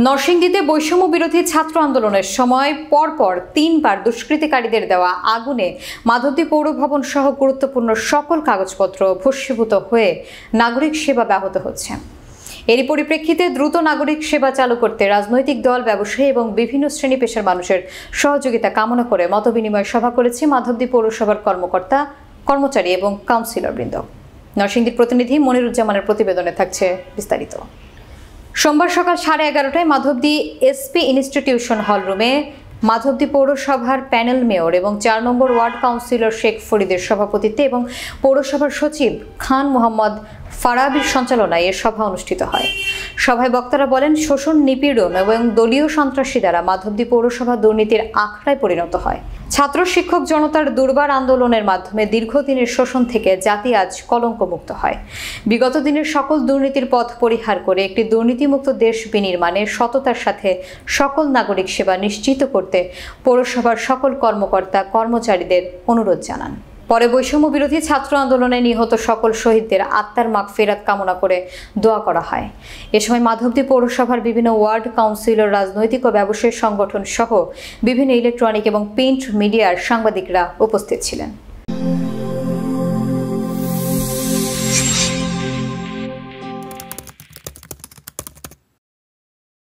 নরসিংদীতে বৈষম্য বিরোধী ছাত্র আন্দোলনের সময় পরপর 3 বার দুষ্কৃতিকারীদের দেওয়া আগুনে মাধবদী পৌর ভবন সহ গুরুত্বপূর্ণ সকল কাগজপত্র ভস্মীভূত হয়ে নাগরিক সেবা ব্যাহত হচ্ছে। এরই পরিপ্রেক্ষিতে দ্রুত নাগরিক সেবা চালু করতে রাজনৈতিক দল, ব্যবসায়ী এবং বিভিন্ন শ্রেণী পেশার মানুষের সহযোগিতা কামনা করে মতবিনিময় সভা করেছে মাধবদী পৌরসভার কর্মকর্তা, কর্মচারী এবং কাউন্সিলরবৃন্দ। নরসিংদীর প্রতিনিধি মনিরুজ্জামানের প্রতিবেদনে থাকছে বিস্তারিত। সোমবার সকাল 11:30টায় মাধবদী এসপি ইনস্টিটিউশন হল রুমে মাধবদী পৌরসভার প্যানেল মেয়র এবং 4 নম্বর ওয়ার্ড কাউন্সিলর শেখ ফরিদের সভাপতিত্বে এবং পৌরসভার সচিব খান মোহাম্মদ ফারাবির সঞ্চালনায় এর সভা অনুষ্ঠিত হয়। সভায় বক্তারা বলেন, শোষণ, নিপীড়ন এবং দলীয় সন্ত্রাসী দ্বারা মাধবদী পৌরসভা দুর্নীতির আখড়ায় পরিণত হয়। ছাত্র শিক্ষক জনতার দুর্বার আন্দোলনের মাধ্যমে দীর্ঘদিনের শোষণ থেকে জাতি আজ কলঙ্কমুক্ত হয়। বিগত দিনের সকল দুর্নীতির পথ পরিহার করে একটি দুর্নীতিমুক্ত দেশ বিনির্মাণে সততার সাথে সকল নাগরিক সেবা নিশ্চিত করতে পৌরসভার সকল কর্মকর্তা, কর্মচারীদের অনুরোধ জানান। পরে বৈষম্য বিরোধী ছাত্র আন্দোলনে নিহত সকল শহীদদের আত্মার মাগফিরাত কামনা করে দোয়া করা হয়। এ সময় মাধবদী পৌরসভার বিভিন্ন ওয়ার্ড কাউন্সিলর, রাজনৈতিক ও ব্যবসায়িক সংগঠন সহ বিভিন্ন ইলেকট্রনিক এবং প্রিন্ট মিডিয়ার সাংবাদিকরা উপস্থিত ছিলেন।